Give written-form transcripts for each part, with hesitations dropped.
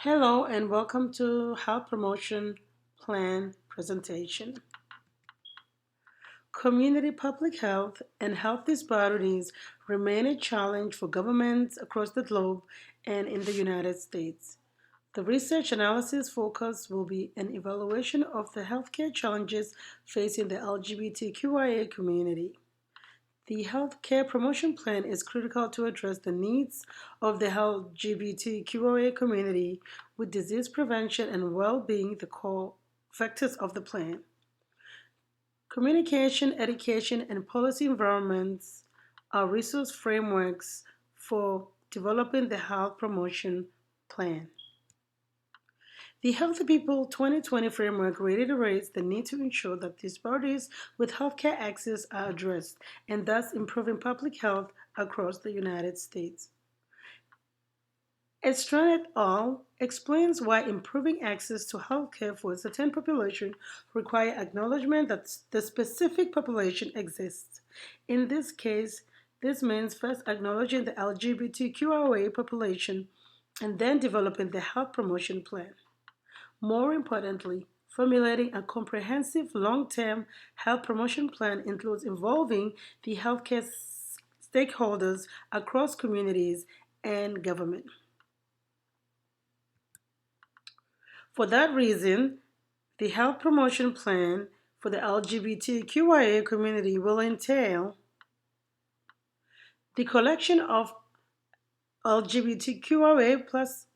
Hello and welcome to Health Promotion Plan presentation. Community public health and health disparities remain a challenge for governments across the globe and in the United States. The research analysis focus will be an evaluation of the healthcare challenges facing the LGBTQIA community. The Healthcare Promotion Plan is critical to address the needs of the LGBTQIA community, with disease prevention and well-being the core factors of the plan. Communication, education, and policy environments are resource frameworks for developing the Health Promotion Plan. The Healthy People 2020 framework reiterates the need to ensure that disparities with healthcare access are addressed and thus improving public health across the United States. Estrand et al. Explains why improving access to healthcare for a certain population require acknowledgement that the specific population exists. In this case, this means first acknowledging the LGBTQIA population and then developing the health promotion plan. More importantly, formulating a comprehensive long-term health promotion plan includes involving the healthcare stakeholders across communities and government. For that reason, the health promotion plan for the LGBTQIA community will entail the collection of LGBTQIA plus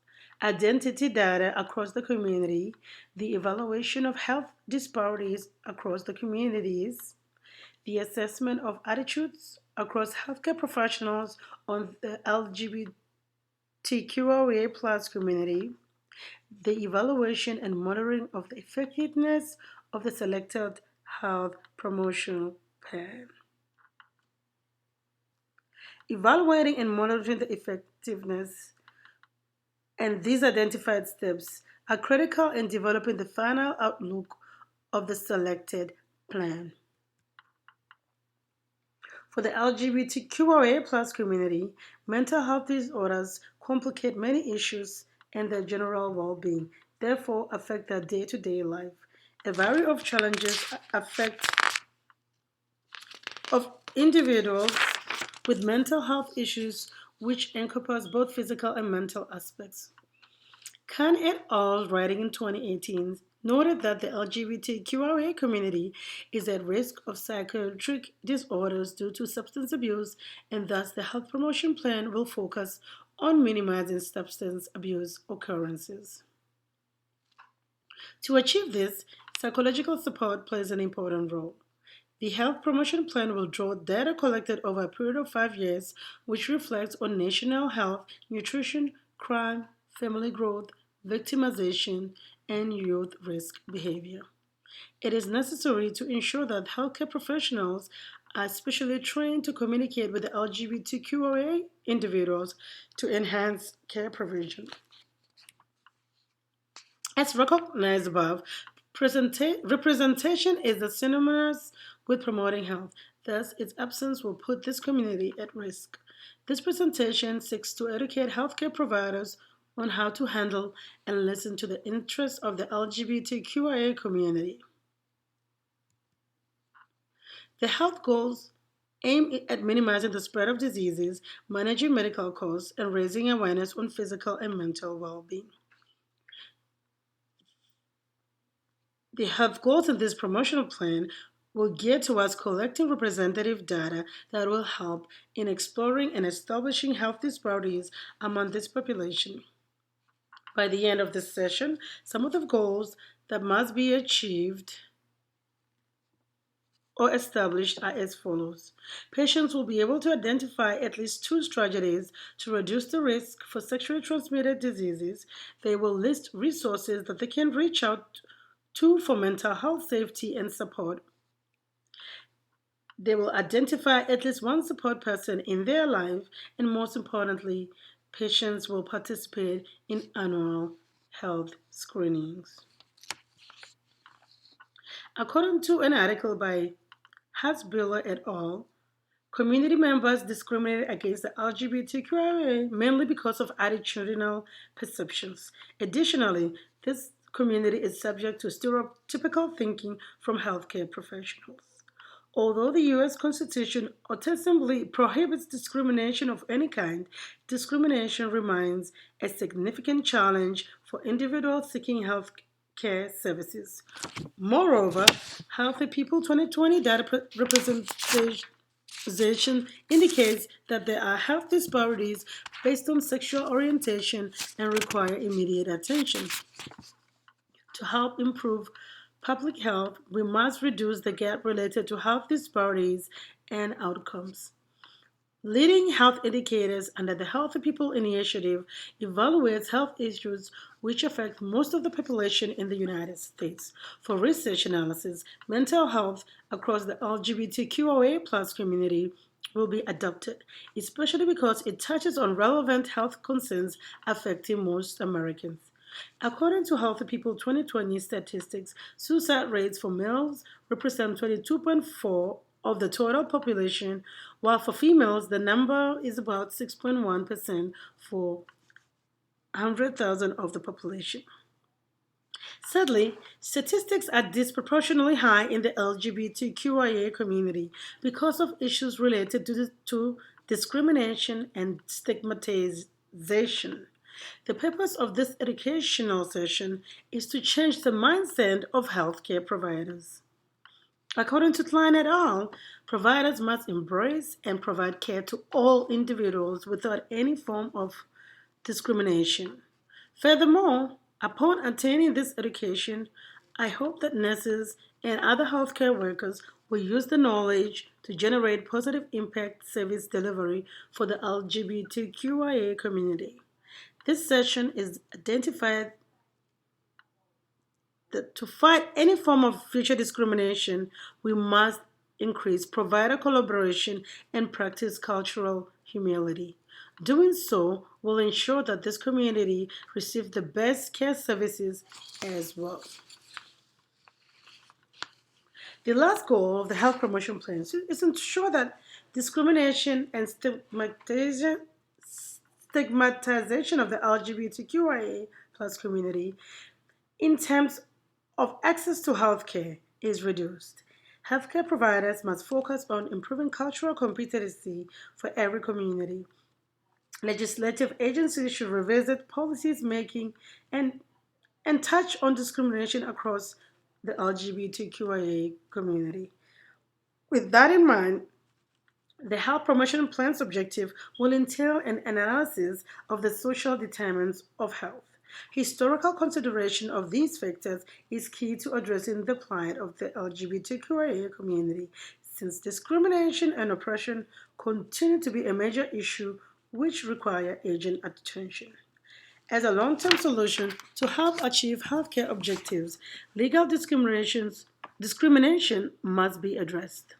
identity data across the community, the evaluation of health disparities across the communities, the assessment of attitudes across healthcare professionals on the LGBTQIA plus community, the evaluation and monitoring of the effectiveness of the selected health promotion plan. Evaluating and monitoring the effectiveness and these identified steps are critical in developing the final outlook of the selected plan. For the LGBTQIA plus community, mental health disorders complicate many issues and their general well-being, therefore affect their day-to-day life. A variety of challenges affect of individuals with mental health issues which encompass both physical and mental aspects. Khan et al., writing in 2018, noted that the LGBTQIA community is at risk of psychiatric disorders due to substance abuse, and thus the health promotion plan will focus on minimizing substance abuse occurrences. To achieve this, psychological support plays an important role. The health promotion plan will draw data collected over a period of 5 years, which reflects on national health, nutrition, crime, family growth, victimization, and youth risk behavior. It is necessary to ensure that healthcare professionals are specially trained to communicate with the LGBTQIA individuals to enhance care provision. As recognized above, representation is synonymous with promoting health. Thus, its absence will put this community at risk. This presentation seeks to educate healthcare providers on how to handle and listen to the interests of the LGBTQIA community. The health goals aim at minimizing the spread of diseases, managing medical costs, and raising awareness on physical and mental well-being. The health goals in this promotional plan will gear towards collecting representative data that will help in exploring and establishing health disparities among this population. By the end of this session, some of the goals that must be achieved or established are as follows. Patients will be able to identify at least two strategies to reduce the risk for sexually transmitted diseases. They will list resources that they can reach out to for mental health safety and support. They will identify at least one support person in their life, and most importantly, patients will participate in annual health screenings. According to an article by Hasbuller et al., Community members discriminate against the LGBTQIA mainly because of attitudinal perceptions. Additionally, this community is subject to stereotypical thinking from healthcare professionals. Although the U.S. Constitution ostensibly prohibits discrimination of any kind, discrimination remains a significant challenge for individuals seeking health care services. Moreover, Healthy People 2020 data representation indicates that there are health disparities based on sexual orientation and require immediate attention. To help improve public health, we must reduce the gap related to health disparities and outcomes. Leading health indicators under the Healthy People Initiative evaluates health issues which affect most of the population in the United States. For research analysis, mental health across the LGBTQIA+ community will be adopted, especially because it touches on relevant health concerns affecting most Americans. According to Healthy People 2020 statistics, suicide rates for males represent 22.4 of the total population, while for females the number is about 6.1% for 100,000 of the population. Sadly, statistics are disproportionately high in the LGBTQIA community because of issues related to discrimination and stigmatization. The purpose of this educational session is to change the mindset of healthcare providers. According to Klein et al., providers must embrace and provide care to all individuals without any form of discrimination. Furthermore, upon attaining this education, I hope that nurses and other healthcare workers will use the knowledge to generate positive impact service delivery for the LGBTQIA community. This session is identified that to fight any form of future discrimination, we must increase provider collaboration and practice cultural humility. Doing so will ensure that this community receives the best care services as well. The last goal of the health promotion plan is to ensure that discrimination and stigmatization of the LGBTQIA plus community in terms of access to healthcare is reduced. Healthcare providers must focus on improving cultural competency for every community. Legislative agencies should revisit policies making and touch on discrimination across the LGBTQIA community. With that in mind, the health promotion plan's objective will entail an analysis of the social determinants of health. Historical consideration of these factors is key to addressing the plight of the LGBTQIA community, since discrimination and oppression continue to be a major issue which require urgent attention. As a long-term solution to help achieve healthcare objectives, legal discrimination must be addressed.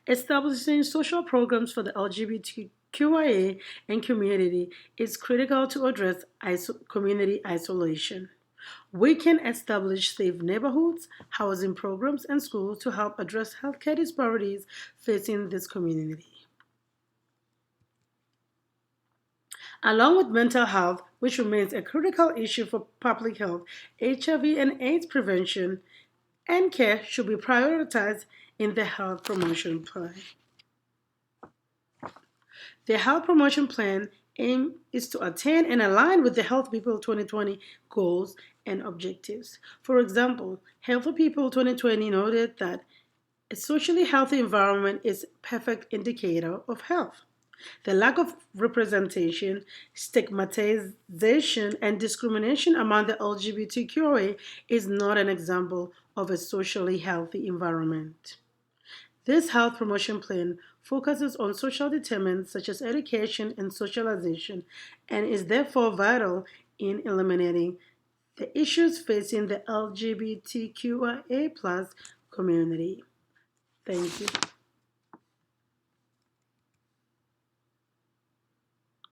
Establishing social programs for the LGBTQIA and community is critical to address community isolation. We can establish safe neighborhoods, housing programs, and schools to help address healthcare disparities facing this community. Along with mental health, which remains a critical issue for public health, HIV and AIDS prevention and care should be prioritized in the health promotion plan. The health promotion plan aim is to attain and align with the Health People 2020 goals and objectives. For example, Healthy People 2020 noted that a socially healthy environment is a perfect indicator of health. The lack of representation, stigmatization, and discrimination among the LGBTQIA is not an example of a socially healthy environment. This health promotion plan focuses on social determinants such as education and socialization and is therefore vital in eliminating the issues facing the LGBTQIA+ community. Thank you.